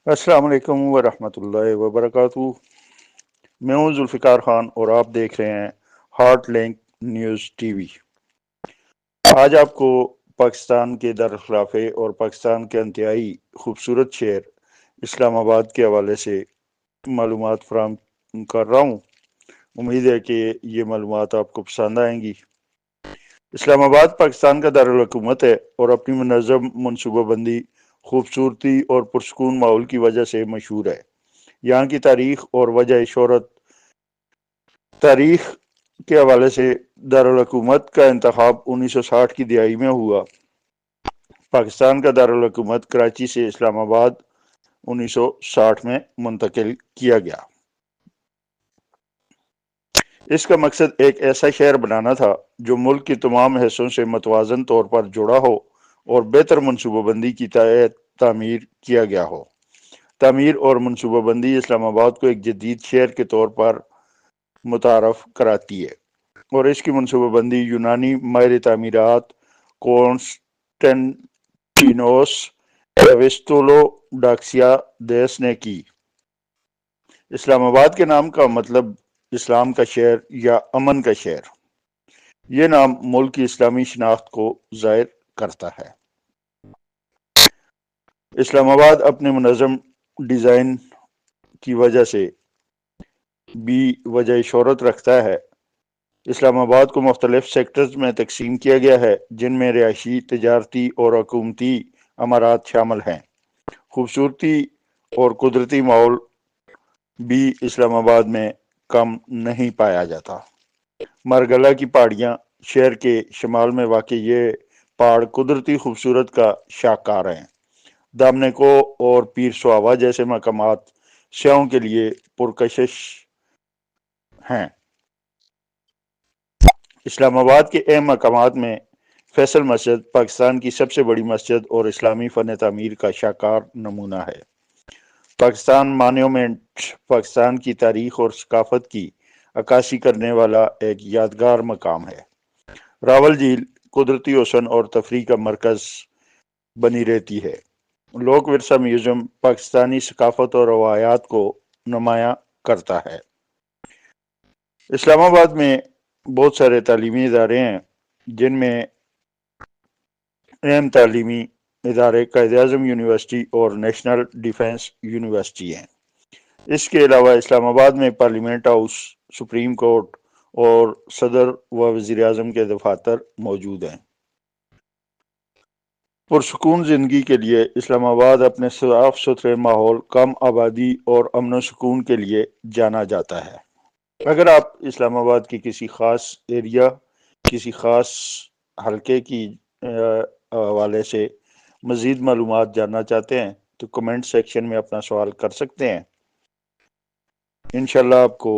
السلام علیکم ورحمۃ اللہ وبرکاتہ۔ میں ہوں ذوالفقار خان اور آپ دیکھ رہے ہیں heart link news T V. آج آپ کو پاکستان کے دارالخلافے اور پاکستان کے انتہائی خوبصورت شہر اسلام آباد کے حوالے سے معلومات فراہم کر رہا ہوں۔ امید ہے کہ یہ معلومات آپ کو پسند آئیں گی۔ اسلام آباد پاکستان کا دارالحکومت ہے اور اپنی منظم منصوبہ بندی، خوبصورتی اور پرسکون ماحول کی وجہ سے مشہور ہے۔ یہاں کی تاریخ اور وجہ شہرت۔ تاریخ کے حوالے سے دارالحکومت کا انتخاب 1960 کی دہائی میں ہوا۔ پاکستان کا دارالحکومت کراچی سے اسلام آباد 1960 میں منتقل کیا گیا۔ اس کا مقصد ایک ایسا شہر بنانا تھا جو ملک کی تمام حصوں سے متوازن طور پر جڑا ہو اور بہتر منصوبہ بندی کی تحت تعمیر کیا گیا ہو۔ تعمیر اور منصوبہ بندی اسلام آباد کو ایک جدید شہر کے طور پر متعارف کراتی ہے، اور اس کی منصوبہ بندی یونانی ماہر تعمیرات کونسٹنٹینوس ایوسطولو ڈاکسیا دیس نے کی۔ اسلام آباد کے نام کا مطلب اسلام کا شہر یا امن کا شہر۔ یہ نام ملک کی اسلامی شناخت کو ظاہر کرتا ہے۔ اسلام آباد اپنے منظم ڈیزائن کی وجہ سے بھی وجہ شہرت رکھتا ہے۔ اسلام آباد کو مختلف سیکٹرز میں تقسیم کیا گیا ہے، جن میں رہائشی، تجارتی اور حکومتی عمارات شامل ہیں۔ خوبصورتی اور قدرتی ماحول بھی اسلام آباد میں کم نہیں پایا جاتا۔ مرگلہ کی پہاڑیاں، شہر کے شمال میں واقع یہ پہاڑ قدرتی خوبصورت کا شاہکار ہیں۔ دامنیکو اور پیر سواوا جیسے مقامات سیاحوں کے لیے پرکشش ہیں۔ اسلام آباد کے اہم مقامات میں فیصل مسجد پاکستان کی سب سے بڑی مسجد اور اسلامی فن تعمیر کا شاہکار نمونہ ہے۔ پاکستان مانیومنٹ پاکستان کی تاریخ اور ثقافت کی عکاسی کرنے والا ایک یادگار مقام ہے۔ راول جھیل قدرتی حسن اور تفریح کا مرکز بنی رہتی ہے۔ لوک ورثہ میوزیم پاکستانی ثقافت اور روایات کو نمایاں کرتا ہے۔ اسلام آباد میں بہت سارے تعلیمی ادارے ہیں، جن میں اہم تعلیمی ادارے قائد اعظم یونیورسٹی اور نیشنل ڈیفنس یونیورسٹی ہیں۔ اس کے علاوہ اسلام آباد میں پارلیمنٹ ہاؤس، سپریم کورٹ اور صدر و وزیر اعظم کے دفاتر موجود ہیں۔ پرسکون زندگی کے لیے اسلام آباد اپنے صاف ستھرے ماحول، کم آبادی اور امن و سکون کے لیے جانا جاتا ہے۔ اگر آپ اسلام آباد کی کسی خاص ایریا، کسی خاص حلقے کی حوالے سے مزید معلومات جاننا چاہتے ہیں تو کمنٹ سیکشن میں اپنا سوال کر سکتے ہیں۔ انشاءاللہ آپ کو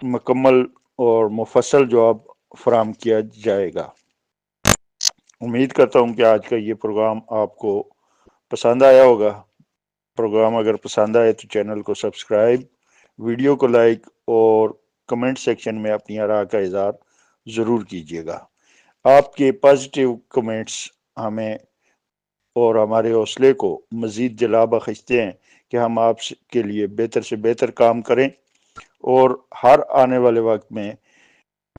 مکمل اور مفصل جواب فراہم کیا جائے گا۔ امید کرتا ہوں کہ آج کا یہ پروگرام آپ کو پسند آیا ہوگا۔ پروگرام اگر پسند آئے تو چینل کو سبسکرائب، ویڈیو کو لائک اور کمنٹ سیکشن میں اپنی آراء کا اظہار ضرور کیجیے گا۔ آپ کے پازیٹیو کمنٹس ہمیں اور ہمارے حوصلے کو مزید جلا بخشتے ہیں کہ ہم آپ کے لیے بہتر سے بہتر کام کریں اور ہر آنے والے وقت میں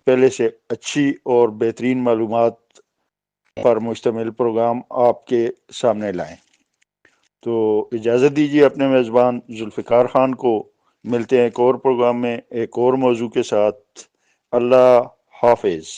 پہلے سے اچھی اور بہترین معلومات پر مشتمل پروگرام آپ کے سامنے لائیں۔ تو اجازت دیجیے اپنے میزبان ذوالفقار خان کو۔ ملتے ہیں ایک اور پروگرام میں ایک اور موضوع کے ساتھ۔ اللہ حافظ۔